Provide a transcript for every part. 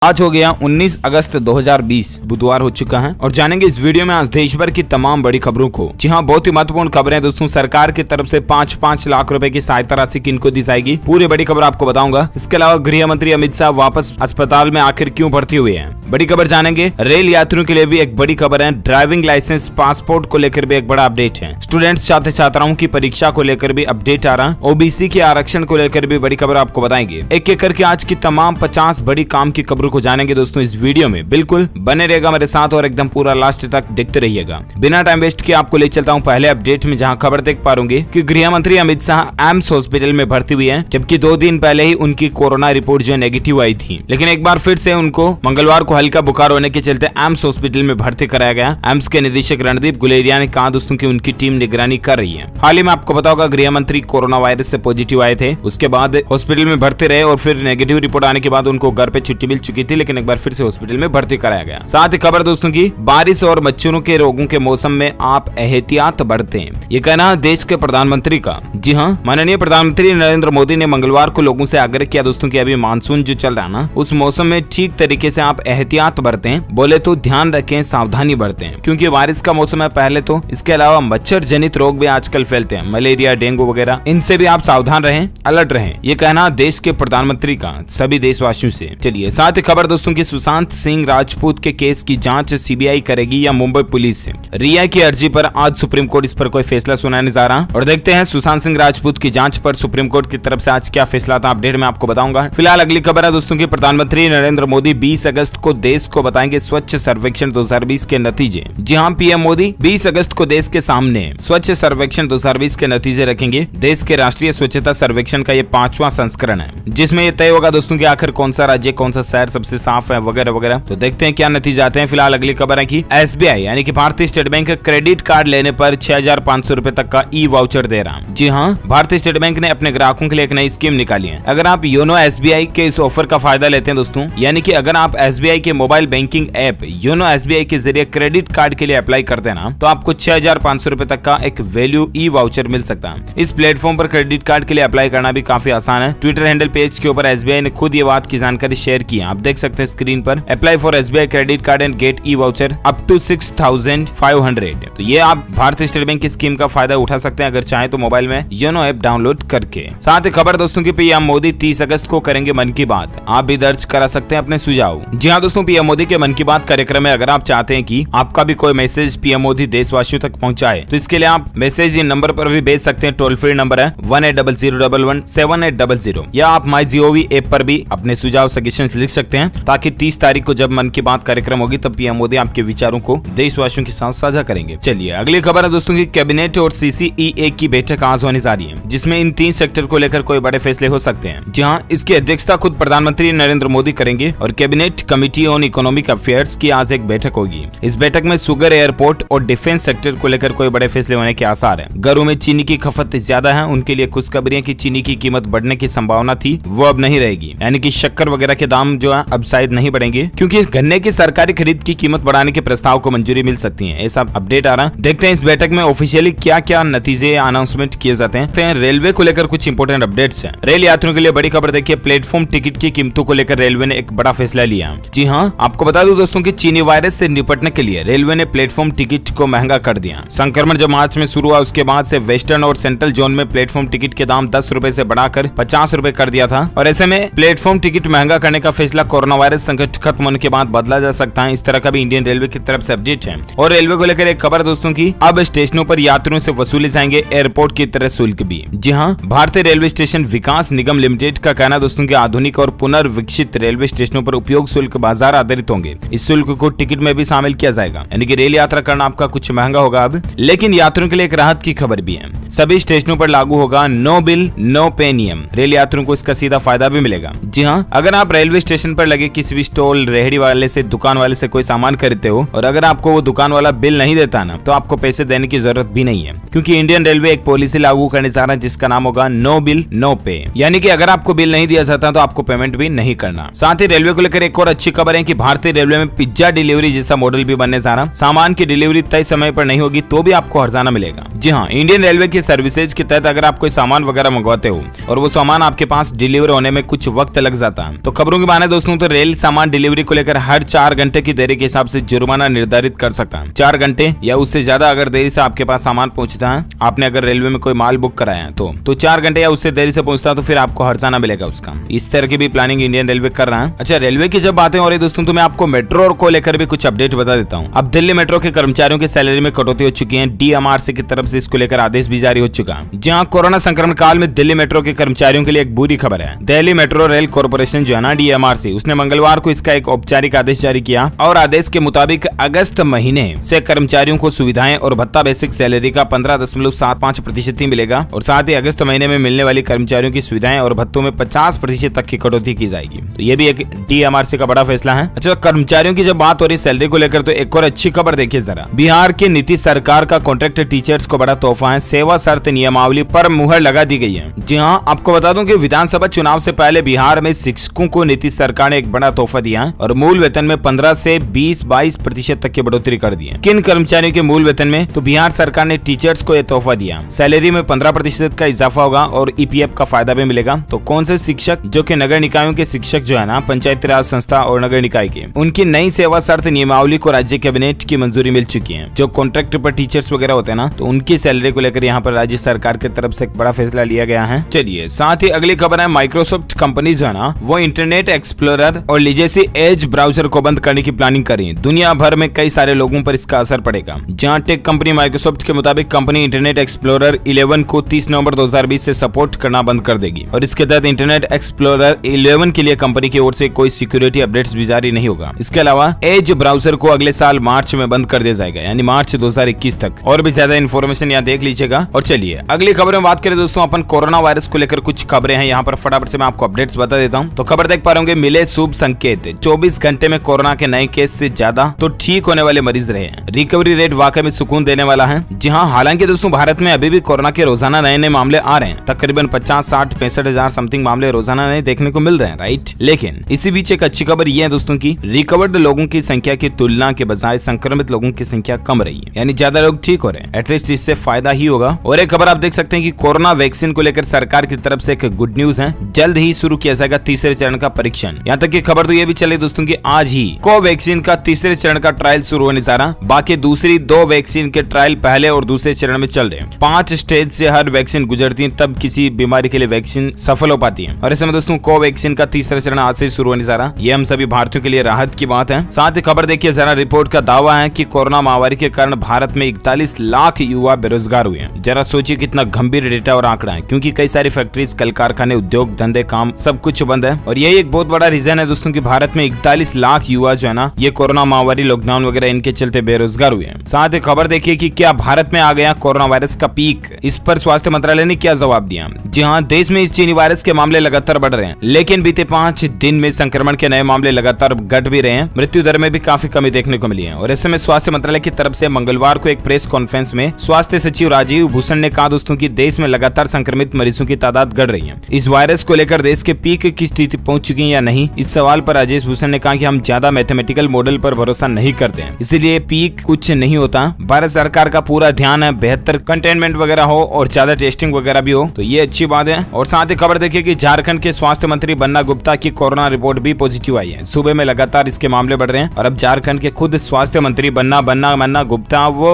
आज हो गया 19 अगस्त 2020 बुधवार हो चुका है और जानेंगे इस वीडियो में आज देश भर की तमाम बड़ी खबरों को। जी हाँ, बहुत ही महत्वपूर्ण खबरें दोस्तों। सरकार की तरफ से 5-5 लाख रुपए की सहायता राशि किनको दी जाएगी, पूरी बड़ी खबर आपको बताऊंगा। इसके अलावा गृह मंत्री अमित शाह वापस अस्पताल में आखिर क्यों भर्ती हुए हैं, बड़ी खबर जानेंगे। रेल यात्रियों के लिए भी एक बड़ी खबर है। ड्राइविंग लाइसेंस पासपोर्ट को लेकर भी एक बड़ा अपडेट है। स्टूडेंट्स छात्र छात्राओं की परीक्षा को लेकर भी अपडेट आ रहा। ओबीसी के आरक्षण को लेकर भी बड़ी खबर आपको बताएंगे। एक एक करके आज की तमाम 50 बड़ी काम की खबरों को जानेंगे दोस्तों इस वीडियो में। बिल्कुल बने रहेगा मेरे साथ और एकदम पूरा लास्ट तक देखते रहिएगा। बिना टाइम वेस्ट किए आपको ले चलता हूं पहले अपडेट में, जहां खबर देख पा रहे कि गृह मंत्री अमित शाह एम्स हॉस्पिटल में भर्ती हुई है, जबकि 2 दिन पहले ही उनकी कोरोना रिपोर्ट जो नेगेटिव आई थी। लेकिन एक बार फिर से उनको मंगलवार को हल्का बुखार होने के चलते एम्स हॉस्पिटल में भर्ती कराया गया। एम्स के निदेशक रणदीप गुलेरिया ने कहा दोस्तों की उनकी टीम निगरानी कर रही है। हाल ही में आपको पता होगा गृह मंत्री कोरोना वायरस से पॉजिटिव आए थे, उसके बाद हॉस्पिटल में भर्ती रहे और फिर नेगेटिव रिपोर्ट आने के बाद उनको घर पे छुट्टी मिल चुकी थी, लेकिन एक बार फिर से हॉस्पिटल में भर्ती कराया गया। साथ ही खबर दोस्तों की बारिश और मच्छरों के रोगों के मौसम में आप एहतियात बरतें, ये कहना देश के प्रधानमंत्री का। जी हाँ, माननीय प्रधानमंत्री नरेंद्र मोदी ने मंगलवार को लोगों से आग्रह किया दोस्तों की अभी मानसून जो चल रहा है ना, उस मौसम में ठीक तरीके से आप एहतियात बरतें। बोले तो ध्यान रखें, सावधानी बरतें, क्योंकि बारिश का मौसम है पहले तो। इसके अलावा मच्छर जनित रोग भी आजकल फैलते हैं, मलेरिया डेंगू वगैरह, इनसे भी आप सावधान रहें, अलर्ट रहें, ये कहना देश के प्रधानमंत्री का सभी देशवासियों से। चलिए साथ ही खबर दोस्तों की सुशांत सिंह राजपूत के केस की जांच सीबीआई करेगी या मुंबई पुलिस। रिया की अर्जी पर आज सुप्रीम कोर्ट इस पर कोई फैसला सुनाने जा रहा, और देखते हैं सुशांत सिंह राजपूत की जांच पर सुप्रीम कोर्ट की तरफ से आज क्या फैसला था। अपडेट में आपको बताऊंगा। फिलहाल अगली खबर है दोस्तों की प्रधानमंत्री नरेंद्र मोदी 20 अगस्त को देश को बताएंगे स्वच्छ सर्वेक्षण 2020 के नतीजे। जी हाँ, पीएम मोदी 20 अगस्त को देश के सामने स्वच्छ सर्वेक्षण 2020 के नतीजे रखेंगे। देश के राष्ट्रीय स्वच्छता सर्वेक्षण का ये 5वां संस्करण है, जिसमें ये तय होगा दोस्तों की आखिर कौन सा राज्य कौन सा शहर सबसे साफ है वगैरह वगैरह। तो देखते हैं क्या नतीजे आते हैं। फिलहाल अगली खबर है कि एसबीआई यानी कि भारतीय स्टेट बैंक क्रेडिट कार्ड लेने पर 6,500 रुपए तक का ई वाउचर दे रहा। जी हाँ, भारतीय स्टेट बैंक ने अपने ग्राहकों के लिए एक नई स्कीम निकाली है। अगर आप योनो एसबीआई के इस ऑफर का फायदा लेते हैं दोस्तों, यानी कि अगर आप एसबीआई के mobile banking app YONO SBI के जरिए क्रेडिट कार्ड के लिए अप्लाई करते हैं ना, तो आपको 6,500 रुपए तक का एक वैल्यू ई वाउचर मिल सकता है। इस प्लेटफॉर्म पर क्रेडिट कार्ड के लिए अप्लाई करना भी काफी आसान है। ट्विटर हैंडल पेज के ऊपर एसबीआई ने खुद ये बात की जानकारी शेयर की है, आप देख सकते हैं स्क्रीन पर। Apply for SBI credit card and get e voucher up to 6,500। तो ये आप भारतीय स्टेट बैंक की स्कीम का फायदा उठा सकते हैं अगर चाहे तो मोबाइल में योनो ऐप डाउनलोड करके। साथ ही खबर दोस्तों की पीएम मोदी 30 अगस्त को करेंगे मन की बात। आप भी दर्ज करा सकते हैं अपने सुझाव। जी हाँ दोस्तों, पीएम मोदी के मन की बात कार्यक्रम में अगर आप चाहते हैं कि आपका भी कोई मैसेज पीएम मोदी देशवासियों तक पहुंचाए, तो इसके लिए आप मैसेज इन नंबर पर भी भेज सकते हैं। टोल फ्री नंबर है 1800117800, या आप माई जीओवी ऐप पर भी अपने सुझाव सजेशंस लिख सकते हैं, ताकि 30 तारीख को जब मन की बात कार्यक्रम होगी तब पीएम मोदी आपके विचारों को देशवासियों के साथ साझा करेंगे। चलिए अगली खबर है दोस्तों की कैबिनेट और सीसीईए की बैठक आज होने जा रही है, जिसमें इन 3 सेक्टर को लेकर कोई बड़े फैसले हो सकते हैं। जहां इसकी अध्यक्षता खुद प्रधानमंत्री नरेंद्र मोदी करेंगे और cabinet committee on economic affairs की आज एक बैठक होगी। इस बैठक में शुगर, एयरपोर्ट और डिफेंस सेक्टर को लेकर कोई बड़े फैसले होने के आसार है। घरों में चीनी की खपत ज्यादा है, उनके लिए खुशखबरी है कि चीनी की कीमत बढ़ने की संभावना थी वो अब नहीं रहेगी, यानी कि शक्कर वगैरह के दाम जो है अब शायद नहीं बढ़ेंगे, क्योंकि गन्ने की सरकारी खरीद की कीमत बढ़ाने के प्रस्ताव को मंजूरी मिल सकती है। ऐसा अपडेट आ रहा। देखते हैं इस बैठक में ऑफिशियली क्या क्या नतीजे अनाउंसमेंट किए जाते हैं। रेलवे को लेकर कुछ इंपोर्टेंट अपडेट्स हैं। रेल यात्रियों के लिए बड़ी खबर देखिए, प्लेटफॉर्म टिकट की कीमतों को लेकर रेलवे ने एक बड़ा फैसला लिया। जी हाँ, आपको बता दूं दोस्तों कि चीनी वायरस से निपटने के लिए रेलवे ने प्लेटफॉर्म टिकट को महंगा कर दिया। संक्रमण जब मार्च में शुरू हुआ, उसके बाद से वेस्टर्न और सेंट्रल जोन में प्लेटफॉर्म टिकट के दाम 10 रुपए से बढ़ाकर 50 रुपए कर दिया था, और ऐसे में प्लेटफॉर्म टिकट महंगा करने का फैसला कोरोना वायरस संकट खत्म होने के बाद बदला जा सकता है। इस तरह का भी इंडियन रेलवे की तरफ से अपडेट है। और रेलवे को लेकर एक खबर दोस्तों की, अब स्टेशनों पर यात्रियों से वसूले जाएंगे एयरपोर्ट की तरह शुल्क भी। जी हाँ, भारतीय रेलवे स्टेशन विकास निगम लिमिटेड का कहना दोस्तों की आधुनिक और पुनर्विकसित रेलवे स्टेशनों पर उपयोग शुल्क बाजार आधारित होंगे। इस शुल्क को टिकट में भी शामिल किया जाएगा, यानी कि रेल यात्रा करना आपका कुछ महंगा होगा अब। लेकिन यात्रियों के लिए एक राहत की खबर भी है, सभी स्टेशनों पर लागू होगा नो बिल नो पे नियम। रेल यात्रियों को इसका सीधा फायदा भी मिलेगा। जी हाँ, अगर आप रेलवे स्टेशन पर लगे किसी भी स्टॉल, रेहड़ी वाले से, दुकान वाले से कोई सामान खरीदते हो और अगर आपको वो दुकान वाला बिल नहीं देता ना, तो आपको पैसे देने की जरूरत भी नहीं है, क्योंकि इंडियन रेलवे एक पॉलिसी लागू करने जा रहा है जिसका नाम होगा नो बिल नो पे, यानी कि अगर आपको बिल नहीं दिया जाता तो आपको पेमेंट भी नहीं करना। साथ ही रेलवे को लेकर एक और अच्छी खबर है कि भारतीय रेलवे में पिज्जा डिलीवरी जैसा मॉडल भी बनने जा रहा। सामान की डिलीवरी तय समय पर नहीं होगी तो भी आपको हर्जाना मिलेगा। जी हाँ, इंडियन रेलवे की सर्विसेज के तहत अगर आप कोई सामान वगैरह मंगवाते हो और वो सामान आपके पास डिलीवर होने में कुछ वक्त लग जाता है, तो खबरों की माने दोस्तों दोस्तों तो रेल सामान डिलीवरी को लेकर हर 4 घंटे की देरी के हिसाब से जुर्माना निर्धारित कर सकता है। 4 घंटे या उससे ज्यादा अगर देरी से आपके पास सामान पहुंचता है, आपने अगर रेलवे में कोई माल बुक कराया है तो 4 घंटे या उससे देरी से पहुंचता है तो फिर आपको हर्जाना मिलेगा उसका। इस तरह की भी प्लानिंग इंडियन रेलवे कर रहा है। अच्छा, रेलवे की जब बातें हो रही दोस्तों तो मैं आपको मेट्रो को लेकर भी कुछ अपडेट बता देता हूँ। अब दिल्ली मेट्रो के कर्मचारियों की सैलरी में कटौती हो चुकी है। DMRC की तरफ से इसको लेकर आदेश भी जारी हो चुका है। जहाँ कोरोना संक्रमण काल में दिल्ली मेट्रो के कर्मचारियों के लिए एक बुरी खबर है। दिल्ली मेट्रो रेल कॉर्पोरेशन जो है ना, DMRC, उसने मंगलवार को इसका एक औपचारिक आदेश जारी किया और आदेश के मुताबिक अगस्त महीने से कर्मचारियों को सुविधाएं और भत्ता बेसिक सैलरी का 15.75% ही मिलेगा और साथ ही अगस्त महीने में मिलने वाली कर्मचारियों की सुविधाएं और भत्तों में 50% तक की कटौती की जाएगी। तो ये भी एक DMRC का बड़ा फैसला है। अच्छा, कर्मचारियों की जब बात हो रही सैलरी को लेकर तो एक और अच्छी खबर देखिए जरा। बिहार की नीतीश सरकार का कॉन्ट्रैक्ट टीचर्स को बड़ा तोहफा है। सेवा शर्त नियमावली पर मुहर लगा दी गई है। जी हाँ, आपको बता दूं कि विधानसभा चुनाव से पहले बिहार में शिक्षकों को नीतीश सरकार ने एक बड़ा तोहफा दिया है और मूल वेतन में 15 से 20-22% तक की बढ़ोतरी कर दी है। किन कर्मचारियों के मूल वेतन में? तो बिहार सरकार ने टीचर्स को यह तोहफा दिया। सैलरी में 15% का इजाफा होगा और EPF का फायदा भी मिलेगा। तो कौन से शिक्षक? जो कि नगर निकायों के शिक्षक जो है ना, पंचायती राज संस्था और नगर निकाय के, उनकी नई सेवा शर्त नियमावली को राज्य कैबिनेट की मंजूरी मिल चुकी है। जो कॉन्ट्रैक्ट पर टीचर्स वगैरह होते हैं ना, तो उनकी सैलरी को लेकर यहाँ पर राज्य सरकार की तरफ से एक बड़ा फैसला लिया गया है। चलिए, साथ ही अगली खबर है, माइक्रोसॉफ्ट कंपनी जो है ना, वो इंटरनेट एक्सप्लोरर और लीजेसी एज ब्राउजर को बंद करने की प्लानिंग कर रही है। दुनिया भर में कई सारे लोगों पर इसका असर पड़ेगा। जहां टेक कंपनी माइक्रोसॉफ्ट के मुताबिक कंपनी इंटरनेट एक्सप्लोरर 11 को 30 नवंबर 2020 से सपोर्ट करना बंद कर देगी और इसके तहत इंटरनेट एक्सप्लोरर 11 के लिए कंपनी की ओर से कोई सिक्योरिटी अपडेट्स भी जारी नहीं होगा। इसके अलावा एज ब्राउजर को अगले साल मार्च में बंद कर दिया जाएगा, यानी मार्च 2021 तक। और भी ज्यादा इन्फॉर्मेशन यहाँ देख लीजिएगा। और चलिए अगली खबर में बात करें दोस्तों, अपन कोरोना वायरस को लेकर कुछ खबरें हैं यहाँ पर, फटाफट से मैं आपको अपडेट्स बता देता हूँ। तो खबर देख पा रहे होंगे, मिले शुभ संकेत। 24 घंटे में कोरोना के नए केस से ज्यादा तो ठीक होने वाले मरीज रहे हैं। रिकवरी रेट वाकई में सुकून देने वाला है। जी हाँ, हालांकि दोस्तों भारत में अभी भी कोरोना के रोजाना नए नए मामले आ रहे हैं। तकरीबन 50, 60, 65 हजार समथिंग मामले रोजाना नए देखने को मिल रहे हैं, राइट। लेकिन इसी बीच एक अच्छी खबर यह है दोस्तों की रिकवर्ड लोगों की संख्या की तुलना के बजाय संक्रमित लोगों की संख्या कम रही है, यानी ज्यादा लोग ठीक हो रहे हैं। एटलीस्ट इससे फायदा ही होगा। और एक खबर आप देख सकते हैं कि कोरोना वैक्सीन को लेकर सरकार की तरफ से एक गुड न्यूज है। जल्द ही शुरू किया जाएगा तीसरे चरण का परीक्षण। यहाँ तक की खबर तो ये भी चले दोस्तों की आज ही कोवैक्सीन का तीसरे चरण का ट्रायल शुरू होने जा रहा। बाकी दूसरी 2 वैक्सीन के ट्रायल पहले और दूसरे चरण में चल रहे हैं। 5 स्टेज से हर वैक्सीन गुजरती है, तब किसी बीमारी के लिए वैक्सीन सफल हो पाती है। और ऐसे में दोस्तों कोवैक्सीन का तीसरा चरण आज से शुरू होने जा रहा। ये हम सभी भारतीयों के लिए राहत की बात है। साथ ही खबर देखिए जरा, रिपोर्ट का दावा है कि कोरोना महामारी के कारण भारत में 41 लाख युवा बेरोजगार हुए हैं। जरा सोचिए कितना गंभीर डेटा और आंकड़ा है, क्योंकि कई सारी फैक्ट्रीज, कल कारखाने, उद्योग धंधे, काम सब कुछ बंद है। और यही एक बहुत बड़ा रीजन है दोस्तों कि भारत में 41 लाख युवा जो है ना, ये कोरोना महामारी, लॉकडाउन वगैरह इनके चलते बेरोजगार हुए हैं। साथ ही खबर देखिए कि क्या भारत में आ गया कोरोना वायरस का पीक। इस पर स्वास्थ्य मंत्रालय ने क्या जवाब दिया। जी हाँ, देश में इस चीनी वायरस के मामले लगातार बढ़ रहे हैं, लेकिन बीते 5 दिन में संक्रमण के नए मामले लगातार घट भी रहे हैं। मृत्यु दर में भी काफी कमी देखने को मिली है। और ऐसे में स्वास्थ्य मंत्रालय की तरफ से मंगलवार को एक प्रेस कॉन्फ्रेंस में स्वास्थ्य सचिव राजीव भूषण ने कहा दोस्तों कि देश में लगातार संक्रमित मरीजों की तादाद बढ़ रही है। इस वायरस को लेकर देश के पीक की स्थिति पहुंच चुकी है या नहीं, इस सवाल पर राजेश भूषण ने कहा कि हम ज्यादा मैथमेटिकल मॉडल पर भरोसा नहीं करते हैं, इसलिए पीक कुछ नहीं होता। भारत सरकार का पूरा ध्यान है बेहतर कंटेनमेंट वगैरह हो और ज्यादा टेस्टिंग वगैरह भी हो, तो ये अच्छी बात है। और साथ ही खबर देखिए कि झारखंड के स्वास्थ्य मंत्री बन्ना गुप्ता की कोरोना रिपोर्ट भी पॉजिटिव आई है। सुबह में लगातार इसके मामले बढ़ रहे हैं और अब झारखंड के खुद स्वास्थ्य मंत्री बन्ना गुप्ता वो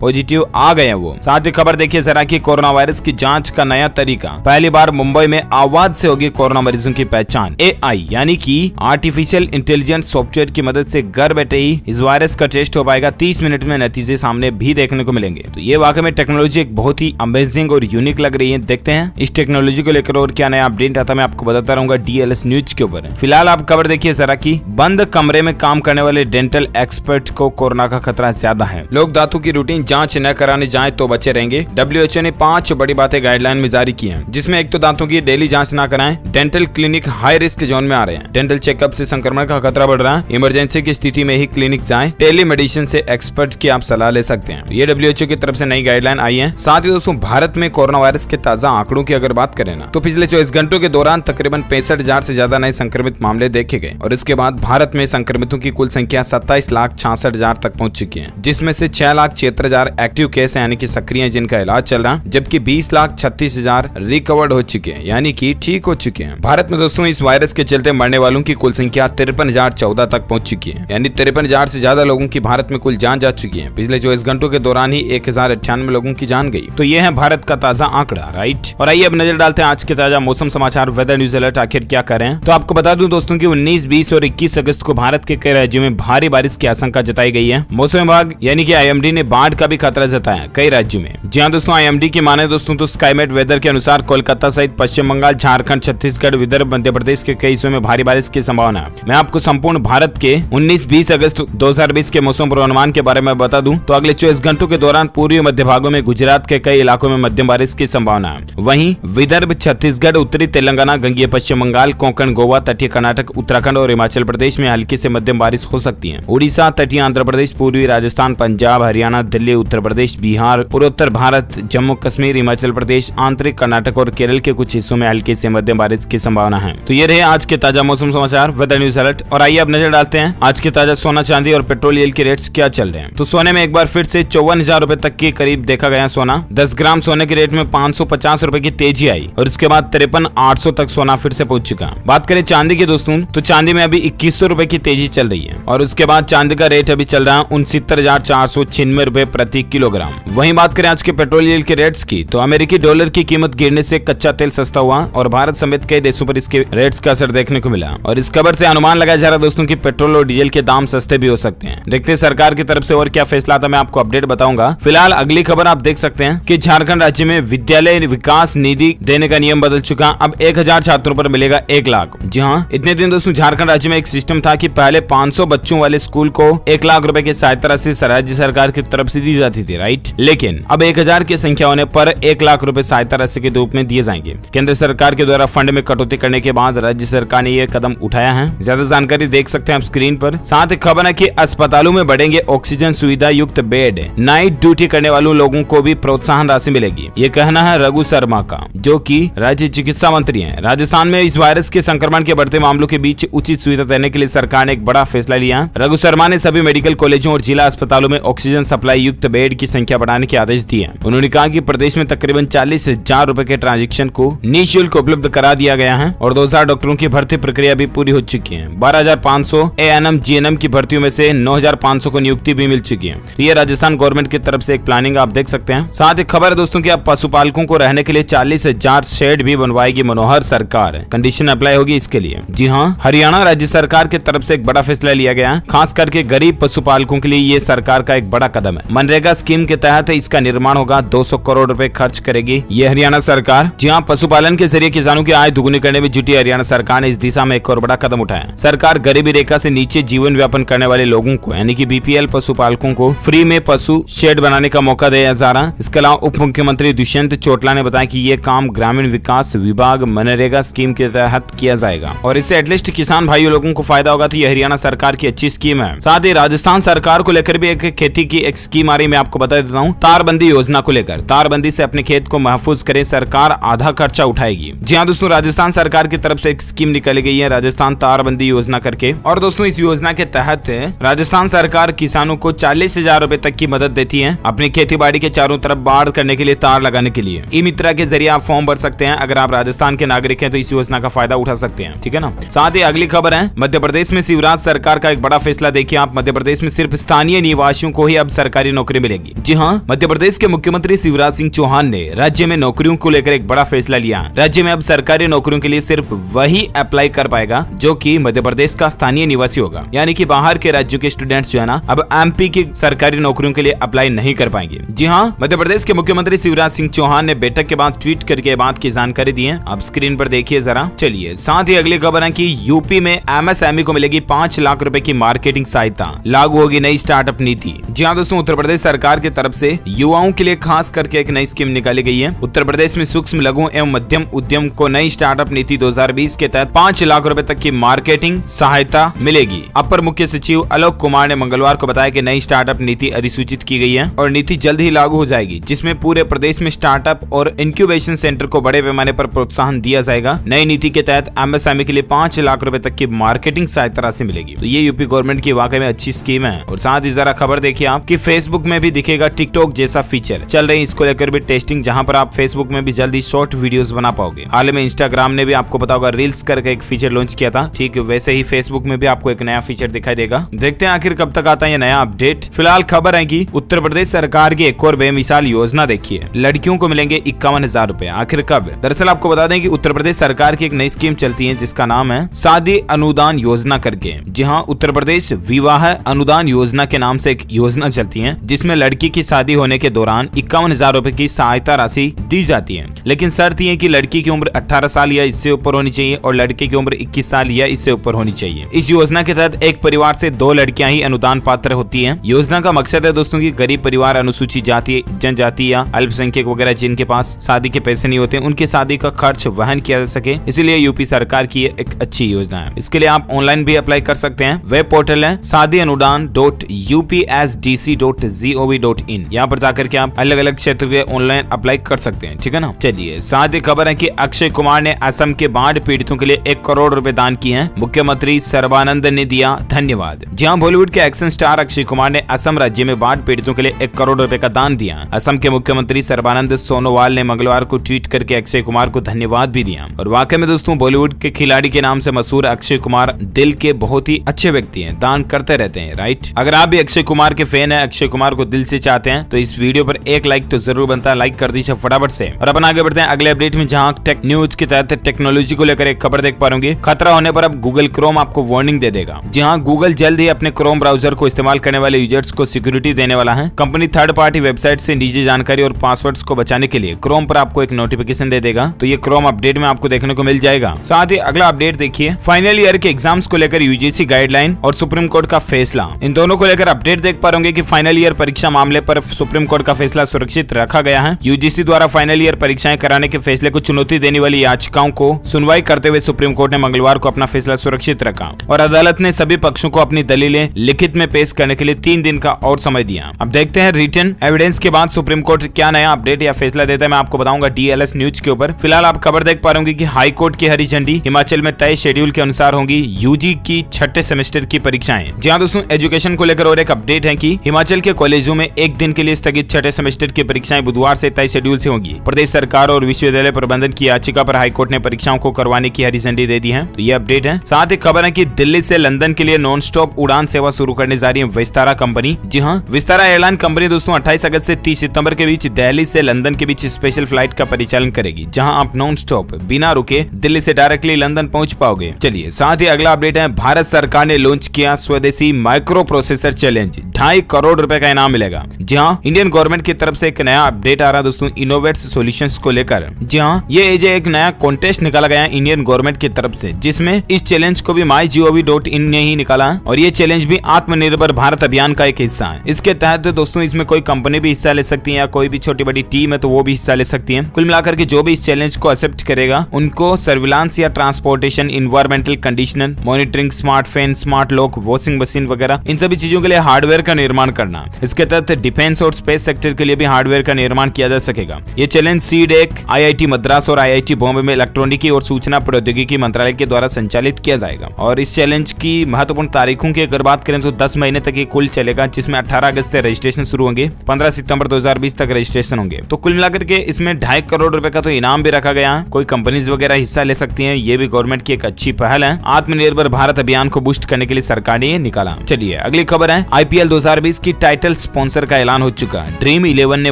पॉजिटिव आ गए हैं वो। साथ ही खबर देखिए जरा कि कोरोना वायरस की जांच का नया तरीका। पहली बार मुंबई में आवाज से होगी कोरोना मरीजों की पहचान। AI यानी कि आर्टिफिशियल इंटेलिजेंस सॉफ्टवेयर की मदद से घर बैठे ही इस वायरस का टेस्ट हो पाएगा। 30 मिनट में नतीजे सामने भी देखने को मिलेंगे। तो ये वाकई में टेक्नोलॉजी एक बहुत ही अमेजिंग और यूनिक लग रही है। देखते हैं इस टेक्नोलॉजी को लेकर और क्या नया अपडेट आता है, मैं आपको बताता रहूंगा DLS न्यूज के ऊपर। फिलहाल आप खबर देखिए जरा कि बंद कमरे में काम करने वाले डेंटल एक्सपर्ट को कोरोना का खतरा ज्यादा है। लोग दांतों की रूटीन जांच न कराने जाएं तो बचे रहेंगे। WHO ने 5 बड़ी बातें गाइडलाइन में जारी की हैं, जिसमें एक तो दांतों की डेली जांच ना कराएं। Dental clinic high risk zone में आ रहे हैं। डेंटल चेकअप से संक्रमण का खतरा बढ़ रहा है। इमरजेंसी की स्थिति में ही क्लिनिक जाएं। टेलीमेडिसिन से एक्सपर्ट की आप सलाह ले सकते हैं। ये WHO की तरफ से नई गाइडलाइन आई है। साथ ही दोस्तों भारत में कोरोना वायरस के ताजा आंकड़ों की अगर बात करें ना, तो पिछले 24 घंटों के दौरान तकरीबन 65,000 से ज्यादा नए संक्रमित मामले देखे गए और इसके बाद भारत में संक्रमितों की कुल संख्या 27,66,000 तक पहुंच चुकी है, जिसमें से 6,76,000 एक्टिव केस है, यानी कि सक्रिय जिनका इलाज चल रहा है, जबकि 20,36,000 रिकवर्ड हो चुके हैं, यानी कि ठीक हो चुके हैं। भारत में दोस्तों इस वायरस के चलते मरने मरने वालों की कुल संख्या 53,014 तक पहुंच चुकी है, यानी 53,000 से ज्यादा लोगों की भारत में कुल जान जा चुकी है। पिछले 24 घंटों के दौरान ही 1098 लोगों की जान गई। तो ये है भारत का ताजा आंकड़ा, राइट। और आइए अब नजर डालते हैं आज के ताजा मौसम समाचार वेदर न्यूज अलर्ट आखिर क्या करें। तो आपको बता दूं दोस्तों की 19, 20 और 21 अगस्त को भारत के कई राज्यों में भारी बारिश की आशंका जताई गई है। मौसम विभाग यानी कि IMD ने बाढ़ का भी खतरा जताया कई राज्यों में। जी हाँ दोस्तों, IMD की माने दोस्तों तो स्काईमेट वेदर के अनुसार कोलकाता सहित पश्चिम बंगाल, झारखंड, छत्तीसगढ़, विदर्भ, मध्य प्रदेश के कई हिस्सों में भारी बारिश की संभावना है। मैं आपको संपूर्ण भारत के 19, 20 अगस्त 2020 के मौसम पूर्वानुमान के बारे में बता दूं तो अगले 24 घंटों के दौरान पूर्वी मध्य भागों में गुजरात के कई इलाकों में मध्यम बारिश की संभावना है। वहीं विदर्भ, छत्तीसगढ़, उत्तरी तेलंगाना, गंगीय पश्चिम बंगाल, कोंकण, गोवा, तटीय कर्नाटक, उत्तराखंड और हिमाचल प्रदेश में हल्की से मध्यम बारिश हो सकती है। उड़ीसा, तटीय आंध्र प्रदेश, पूर्वी राजस्थान, पंजाब, हरियाणा, दिल्ली, उत्तर प्रदेश, बिहार, पूर्वोत्तर भारत, जम्मू कश्मीर, हिमाचल प्रदेश, आंतरिक कर्नाटक और केरल के कुछ हिस्सों में हल्की से मध्यम बारिश की संभावना है। तो ये रहे आज के ताजा मौसम समाचार वेदर न्यूज अलर्ट। और आइए अब नजर डालते हैं आज के ताजा सोना, चांदी और पेट्रोल डीजल के रेट्स क्या चल रहे हैं। तो सोने में एक बार फिर से 54,000 रुपए तक के करीब देखा गया सोना। 10 ग्राम सोने के रेट में 550 रुपए की तेजी आई और इसके बाद 53,800 तक सोना फिर से पहुंच चुका। बात करें चांदी की दोस्तों तो चांदी में अभी 2100 रुपए की तेजी चल रही है और उसके बाद चांदी का रेट अभी चल रहा है 69,496 रुपए प्रति किलोग्राम। वहीं बात करें आज के पेट्रोल डीजल के रेट्स की तो अमेरिकी डॉलर की कीमत गिरने से कच्चा तेल सस्ता हुआ और भारत समेत कई देशों पर इसके रेट्स का असर देखने को मिला और इस खबर से अनुमान लगाया जा रहा है दोस्तों कि पेट्रोल और डीजल के दाम सस्ते भी हो सकते हैं। देखते हैं सरकार की तरफ से और क्या फैसला था, मैं आपको अपडेट बताऊंगा। फिलहाल अगली खबर आप देख सकते हैं कि झारखंड राज्य में विद्यालय विकास निधि देने का नियम बदल चुका। अब 1000 छात्रों पर मिलेगा 1 लाख। जी हाँ, इतने दिन दोस्तों झारखंड राज्य में एक सिस्टम था कि पहले 500 बच्चों वाले स्कूल को 1 लाख रुपए की सहायता राशि राज्य सरकार की तरफ से दी जाती थी, राइट। लेकिन अब 1000 की संख्या होने पर 1 लाख रुपए सहायता राशि के रूप में दिए जाएंगे। केंद्र सरकार के द्वारा फंड में कटौती करने के बाद राज्य सरकार ने यह कदम उठाया है। ज्यादा जानकारी देख सकते हैं आप स्क्रीन पर। साथ ही खबर है कि अस्पतालों में बढ़ेंगे ऑक्सीजन सुविधा युक्त बेड। नाइट ड्यूटी करने वालों लोगों को भी प्रोत्साहन राशि मिलेगी, ये कहना है रघु शर्मा का, जो कि राज्य चिकित्सा मंत्री हैं। राजस्थान में इस वायरस के संक्रमण के बढ़ते मामलों के बीच उचित सुविधा देने के लिए सरकार ने एक बड़ा फैसला लिया। रघु शर्मा ने सभी मेडिकल कॉलेजों और जिला अस्पतालों में ऑक्सीजन सप्लाई युक्त बेड की संख्या बढ़ाने के आदेश दिए। उन्होंने कहा कि प्रदेश में तकरीबन 40,000 रुपए के ट्रांजेक्शन को निःशुल्क उपलब्ध करा दिया गया है और 2000 डॉक्टरों की भर्ती प्रक्रिया भी पूरी हो चुकी है। 12,500 ANM GNM की भर्तियों में से 9,500 को नियुक्ति भी मिल चुकी है। ये राजस्थान गवर्नमेंट की तरफ से एक प्लानिंग आप देख सकते हैं। साथ ही खबर है दोस्तों कि अब पशुपालकों को रहने के लिए 40,000 शेड भी बनवाएगी मनोहर सरकार। कंडीशन अप्लाई होगी इसके लिए। जी हाँ, हरियाणा राज्य सरकार की तरफ से एक बड़ा फैसला लिया गया, खास करके गरीब पशुपालकों के लिए ये सरकार का एक बड़ा कदम है। मनरेगा स्कीम के तहत इसका निर्माण होगा, 200 करोड़ रुपए खर्च करेगी ये हरियाणा सरकार। जी हाँ, पशुपालन के जरिए किसानों की आय दुगुनी करने में जुटी हरियाणा सरकार ने इस दिशा में एक और बड़ा कदम उठाया। सरकार गरीबी रेखा से नीचे जीवन व्यापन करने वाले लोगों को यानी कि BPL पशुपालकों को फ्री में पशु शेड बनाने का मौका दिया जा रहा है। इसके अलावा उप मुख्यमंत्री दुष्यंत चौटाला ने बताया कि ये काम ग्रामीण विकास विभाग मनरेगा स्कीम के तहत किया जाएगा और इससे एटलीस्ट किसान भाइयों लोगों को फायदा होगा। तो ये हरियाणा सरकार की अच्छी स्कीम है। साथ ही राजस्थान सरकार को लेकर भी एक खेती की एक स्कीम आ रही, मैं आपको बता देता हूँ। तारबंदी योजना को लेकर, तारबंदी से अपने खेत को महफूज करे, सरकार आधा खर्चा उठाएगी। जी हाँ दोस्तों, राजस्थान सरकार की तरफ से एक स्कीम निकाली गई है, राजस्थान तारबंदी योजना करके। और दोस्तों इस योजना के तहत राजस्थान सरकार किसानों को 40,000 रुपए तक की मदद देती है अपनी खेती बाड़ी के चारों तरफ बाढ़ करने के लिए, तार लगाने के लिए। ई मित्रा के जरिए आप फॉर्म भर सकते हैं। अगर आप राजस्थान के नागरिक हैं तो इस योजना का फायदा उठा सकते हैं, ठीक है ना। साथ ही अगली खबर है मध्य प्रदेश में शिवराज सरकार का एक बड़ा फैसला। देखिए आप, मध्य प्रदेश में सिर्फ स्थानीय निवासियों को ही अब सरकारी नौकरी मिलेगी। जी हाँ, मध्य प्रदेश के मुख्यमंत्री शिवराज सिंह चौहान ने राज्य में नौकरियों को लेकर एक बड़ा फैसला लिया। राज्य में अब सरकारी नौकरियों के लिए सिर्फ वही अप्लाई कर पाएगा जो कि मध्य प्रदेश का स्थानीय निवासी होगा, यानी कि बाहर के राज्यों के स्टूडेंट्स जो है ना अब MP की सरकारी नौकरियों के लिए अप्लाई नहीं कर पाएंगे। जी हाँ, मध्य प्रदेश के मुख्यमंत्री शिवराज सिंह चौहान ने बैठक के बाद ट्वीट करके बात की जानकारी दी है। आप स्क्रीन पर देखिए जरा। चलिए साथ ही अगली खबर है कि यूपी में MSME को मिलेगी 5 लाख रुपए की मार्केटिंग सहायता, लागू होगी नई स्टार्टअप नीति। जी हाँ दोस्तों, उत्तर प्रदेश सरकार की तरफ से युवाओं के लिए खास करके एक नई स्कीम निकाली गई है। उत्तर प्रदेश में सूक्ष्म, लघु एवं मध्यम उद्यम को नई स्टार्टअप नीति 2020 के तहत 5 लाख रुपए तक की मार्केटिंग सहायता मिलेगी। अपर मुख्य सचिव आलोक कुमार ने मंगलवार को बताया कि नई स्टार्टअप नीति अधिसूचित की गई है और नीति जल्द ही लागू हो जाएगी, जिसमें पूरे प्रदेश में स्टार्टअप और इंक्यूबेशन सेंटर को बड़े पैमाने पर प्रोत्साहन दिया जाएगा। नई नीति के तहत MSME के लिए 5 लाख रुपए तक की मार्केटिंग सहायता राशि मिलेगी। तो ये यूपी गवर्नमेंट की वाकई में अच्छी स्कीम है। और साथ ही जरा खबर देखिए आप कि फेसबुक में भी दिखेगा टिकटॉक जैसा फीचर चल रही, इसको लेकर भी टेस्टिंग, जहां पर आप फेसबुक में भी जल्दी शॉर्ट वीडियोस बना पाओगे। हाल में इंस्टाग्राम ने भी आपको पता होगा रील्स करके एक फीचर फीचर लॉन्च किया था, ठीक वैसे ही फेसबुक में भी आपको एक नया फीचर दिखाई देगा। देखते हैं आखिर कब तक आता है ये नया अपडेट। फिलहाल खबर है कि उत्तर प्रदेश सरकार की एक और बेमिसाल योजना देखिए, लड़कियों को मिलेंगे 51,000 रुपए। आखिर कब? दरअसल आपको बता दें कि उत्तर प्रदेश सरकार की एक नई स्कीम चलती है जिसका नाम है शादी अनुदान योजना करके। जी हाँ, उत्तर प्रदेश विवाह अनुदान योजना के नाम से एक योजना चलती है जिसमें लड़की की शादी होने के दौरान 51,000 रुपए की सहायता राशि दी जाती है, लेकिन शर्त यह कि लड़की की उम्र 18 साल या इससे ऊपर होनी चाहिए और लड़के की उम्र 21 साल या इससे ऊपर होनी चाहिए। इस योजना के तहत एक परिवार से 2 लड़कियां ही अनुदान पात्र होती हैं। योजना का मकसद है दोस्तों की गरीब परिवार, अनुसूचित जाति, जनजाति या अल्पसंख्यक वगैरह जिनके पास शादी के पैसे नहीं होते, उनकी शादी का खर्च वहन किया जा सके, इसलिए यूपी सरकार की एक अच्छी योजना है। इसके लिए आप ऑनलाइन भी अप्लाई कर सकते हैं। वेब पोर्टल है shaadianudan.upsdc.gov.in। यहाँ पर जाकर के आप अलग अलग क्षेत्र के ऑनलाइन अप्लाई कर सकते हैं, ठीक है ना। चलिए, साथ ही खबर है कि अक्षय कुमार ने असम के बाढ़ पीड़ितों के लिए 1 करोड़ रुपए दान किए हैं। मुख्यमंत्री सर्बानंद ने दिया धन्यवाद। जहां बॉलीवुड के एक्शन स्टार अक्षय कुमार ने असम राज्य में बाढ़ पीड़ितों के लिए 1 करोड़ रुपए का दान दिया। असम के मुख्यमंत्री सर्बानंद सोनोवाल ने मंगलवार को ट्वीट करके अक्षय कुमार को धन्यवाद भी दिया। और वाकई में दोस्तों, बॉलीवुड के खिलाड़ी के नाम से मशहूर अक्षय कुमार दिल के बहुत ही अच्छे व्यक्ति हैं, दान करते रहते हैं, राइट। अगर आप भी अक्षय कुमार के फैन है, अक्षय कुमार को दिल से चाहते हैं, तो इस वीडियो पर एक लाइक तो जरूर बनता है, लाइक कर दीजिए फटाफट से। और अपन आगे बढ़ते हैं अगले अपडेट में, जहां टेक न्यूज के तहत टेक्नोलॉजी को लेकर एक खबर देख पा रहे होंगे। खतरा होने पर अब गूगल क्रोम आपको वार्निंग दे देगा। जी हाँ, गूगल जल्द ही अपने क्रोम ब्राउजर को इस्तेमाल करने वाले यूजर्स को सिक्योरिटी देने वाला है। कंपनी थर्ड पार्टी वेबसाइट से निजी जानकारी और पासवर्ड्स को बचाने के लिए क्रोम पर आपको एक नोटिफिकेशन दे देगा, तो ये क्रोम अपडेट में आपको देखने को मिल जाएगा। साथ ही अगला अपडेट देखिए, फाइनल ईयर के एग्जाम्स को लेकर यूजीसी गाइडलाइन और सुप्रीम कोर्ट का फैसला, इन दोनों को लेकर अपडेट देख पा रहे कि फाइनल ईयर परीक्षा मामले पर सुप्रीम कोर्ट का फैसला सुरक्षित रखा गया है। यूजीसी द्वारा फाइनल ईयर परीक्षाएं कराने के फैसले को चुनौती देने वाली याचिकाओं को सुनवाई करते हुए सुप्रीम कोर्ट ने मंगलवार को अपना फैसला सुरक्षित रखा और अदालत ने सभी पक्षों को अपनी दलीलें लिखित में पेश करने के लिए 3 दिन का और समय दिया। अब देखते हैं रिटन एविडेंस के बाद सुप्रीम कोर्ट क्या नया अपडेट या फैसला देता है, मैं आपको बताऊंगा डीएलएस न्यूज के ऊपर। फिलहाल आप खबर देख पा रहे होंगे कि हाई कोर्ट की हरी झंडी, हिमाचल में तय शेड्यूल के अनुसार होंगी यूजी की 6ठे सेमेस्टर की परीक्षाएं। जी हां दोस्तों, एजुकेशन को लेकर और एक अपडेट है कि हिमाचल के कॉलेजों में एक दिन के लिए स्थगित 6ठे सेमेस्टर की परीक्षाएं बुधवार से तय शेड्यूल से होंगी। प्रदेश सरकार और विश्वविद्यालय प्रबंधन की याचिका पर हाईकोर्ट ने परीक्षाओं को करवाने की हरी झंडी दे दी है, तो ये अपडेट है। साथ ही खबर है कि दिल्ली से लंदन के लिए नॉन स्टॉप उड़ान सेवा शुरू करने जा रही है विस्तारा कंपनी। जी हाँ, विस्तारा एयरलाइन कंपनी दोस्तों 28 अगस्त से 30 सितंबर के बीच दिल्ली से लंदन के बीच स्पेशल फ्लाइट का परिचालन करेगी, जहां आप नॉन स्टॉप बिना रुके दिल्ली से डायरेक्टली लंदन पहुंच पाओगे। चलिए, साथ ही अगला अपडेट है, भारत सरकार ने लॉन्च किया स्वदेशी माइक्रो प्रोसेसर चैलेंज, 2.5 करोड़ रुपए का इनाम मिलेगा। जी हाँ, इंडियन गवर्नमेंट की तरफ से एक नया अपडेट आ रहा दोस्तों इनोवेट्स सॉल्यूशंस को लेकर। जी हाँ, ये एक नया कॉन्टेस्ट निकाला गया है इंडियन गवर्नमेंट की तरफ से, जिसमें इस चैलेंज को भी mygov.in ने ही निकाला है और ये चैलेंज भी आत्मनिर्भर भारत अभियान का एक हिस्सा है। इसके तहत दोस्तों इसमें कोई कंपनी भी हिस्सा ले सकती है या कोई भी छोटी बड़ी टीम है तो वो भी हिस्सा ले सकती है। कुल मिलाकर के जो भी इस चैलेंज को एक्सेप्ट करेगा उनको सर्विलांस या transportation, environmental conditioner monitoring, smart fan, smart lock, washing machine वगैरह इन सभी चीजों के लिए हार्डवेयर का निर्माण करना। इसके तहत डिफेंस और स्पेस सेक्टर के लिए भी हार्डवेयर का निर्माण किया जा सकेगा। ये चैलेंज सीडेक, IIT मद्रास और IIT बॉम्बे में इलेक्ट्रॉनिकी और सूचना प्रौद्योगिकी मंत्रालय के द्वारा संचालित किया जाएगा। और इस चैलेंज की महत्वपूर्ण तारीखों की अगर बात करें तो 10 महीने तक ये कुल चलेगा, जिसमें 18 अगस्त से रजिस्ट्रेशन शुरू होंगे, 15 सितंबर 2020 तक रजिस्ट्रेशन होंगे। तो कुल मिलाकर के इसमें 2.5 करोड़ रुपए का तो इनाम भी रखा गया है, कोई कंपनीज वगैरह हिस्सा ले सकती हैं। ये भी गवर्नमेंट की एक अच्छी पहल है, आत्मनिर्भर भारत अभियान को बूस्ट करने के लिए सरकार ने ये निकाला। चलिए अगली खबर है, IPL 2020 की टाइटल स्पॉन्सर का ऐलान हो चुका है। ड्रीम 11 ने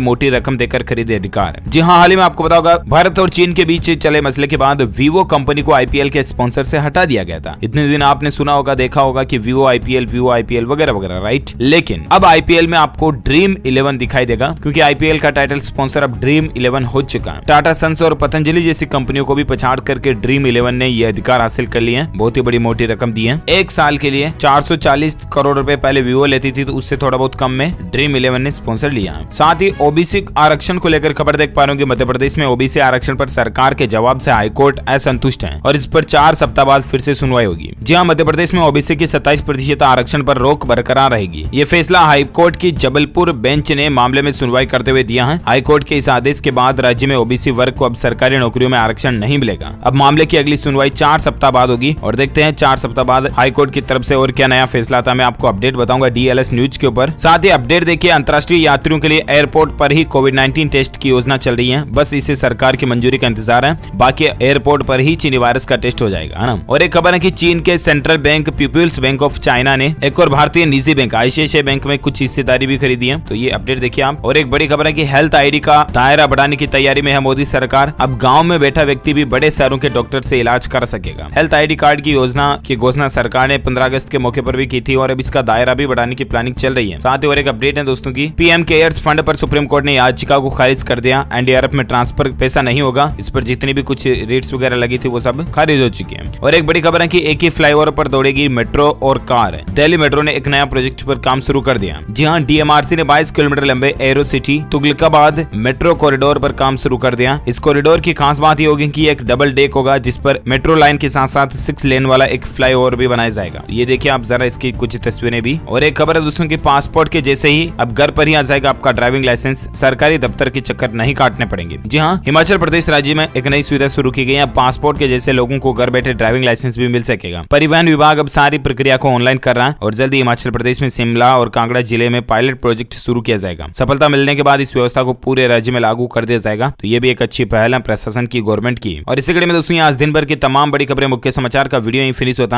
मोटी रकम देकर खरीदे अधिकार। जी हाँ, हाल ही में आपको पता होगा भारत और चीन के बीच चले मसले के बाद वीवो कंपनी को IPL के स्पॉन्सर से हटा दिया गया था। इतने दिन आपने सुना होगा, देखा होगा कि वीवो IPL वगैरह वगैरह, राइट। लेकिन अब IPL में आपको ड्रीम 11 दिखाई देगा, क्योंकि IPL का टाइटल स्पॉन्सर अब ड्रीम 11 हो चुका है। टाटा सन्स और पतंजलि जैसी कंपनियों को भी पछाड़ करके ड्रीम 11 ने ये अधिकार हासिल कर लिए हैं। बहुत ही बड़ी मोटी रकम दी है, 1 साल के लिए 440 करोड़ रुपए पहले वीवो लेती थी, तो उससे थोड़ा बहुत कम में ड्रीम 11 ने स्पॉन्सर लिया। साथ ही OBC आरक्षण को लेकर खबर देख पा रहे हो, मध्य प्रदेश में OBC आरक्षण पर सरकार के जवाब से हाईकोर्ट असंतुष्ट है और इस पर 4 सप्ताह बाद फिर से सुनवाई होगी। जी हाँ, मध्य प्रदेश में OBC की 27% आरक्षण पर रोक बरकरार रहेगी। ये फैसला हाईकोर्ट की जबलपुर बेंच ने मामले में सुनवाई करते हुए दिया है। हाईकोर्ट के इस आदेश के बाद राज्य में OBC वर्ग को अब सरकारी नौकरियों में आरक्षण नहीं मिलेगा। अब मामले की अगली सुनवाई 4 सप्ताह बाद होगी और देखते हैं 4 सप्ताह बाद हाईकोर्ट की तरफ से और क्या नया फैसला आता है। मैं आपको अपडेट बताऊंगा DLS न्यूज के ऊपर। साथ ही अपडेट देखिए, अंतर्राष्ट्रीय यात्रियों के लिए एयरपोर्ट पर ही कोविड-19 टेस्ट की योजना चल रही है। बस इसे सरकार की मंजूरी का इंतजार है। बाकी एयरपोर्ट पर ही चीनी वायरस का टेस्ट एडजस्ट हो जाएगा, है ना। और एक खबर है कि चीन के central bank People's bank of China ने एक और भारतीय निजी बैंक ICICI बैंक में कुछ हिस्सेदारी भी खरीदी है। तो ये अपडेट देखिए आप। और एक बड़ी खबर है कि हेल्थ ID का दायरा बढ़ाने की तैयारी में है मोदी सरकार। अब गाँव में बैठा व्यक्ति भी बड़े शहरों के डॉक्टर से इलाज कर सकेगा। हेल्थ ID कार्ड की योजना की घोषणा सरकार ने 15 अगस्त के मौके पर भी की थी और अब इसका दायरा भी बढ़ाने की प्लानिंग चल रही है। साथ ही और एक अपडेट है दोस्तों की, PM केयर्स फंड पर सुप्रीम कोर्ट ने याचिका को खारिज कर दिया। NDRF में ट्रांसफर पैसा नहीं होगा, इस पर जितनी भी कुछ रेट्स वगैरह लगी थी वो सब खारिज हो चुकी है। और एक बड़ी खबर है कि एक ही फ्लाईओवर पर दौड़ेगी मेट्रो और कार। दिल्ली मेट्रो ने एक नया प्रोजेक्ट पर काम शुरू कर दिया। जी हाँ, DMRC ने 22 किलोमीटर लंबे Aerocity Tughlakabad metro corridor पर काम शुरू कर दिया। इस कॉरिडोर की खास बात ये होगी कि एक डबल डेक होगा जिस पर मेट्रो लाइन के साथ साथ 6 लेन वाला एक फ्लाईओवर भी बनाया जाएगा। ये देखिए आप जरा इसकी कुछ तस्वीरें भी। और एक खबर है दोस्तों की, पासपोर्ट के जैसे ही अब घर पर ही आ जाएगा आपका ड्राइविंग लाइसेंस। सरकारी दफ्तर के चक्कर नहीं काटने पड़ेंगे। जी हाँ, हिमाचल प्रदेश राज्य में एक नई सुविधा शुरू की गई है। पासपोर्ट के जैसे लोगों को घर बैठे ड्राइविंग लाइसेंस भी मिल सकेगा। परिवहन विभाग अब सारी प्रक्रिया को ऑनलाइन कर रहा है और जल्दी हिमाचल प्रदेश में शिमला और कांगड़ा जिले में पायलट प्रोजेक्ट शुरू किया जाएगा। सफलता मिलने के बाद इस व्यवस्था को पूरे राज्य में लागू कर दिया जाएगा। तो ये भी एक अच्छी पहल है प्रशासन की, गवर्नमेंट की। और इसी कड़ी में दोस्तों आज दिन भर की तमाम बड़ी खबरें, मुख्य समाचार का वीडियो यहीं फिनिश होता है।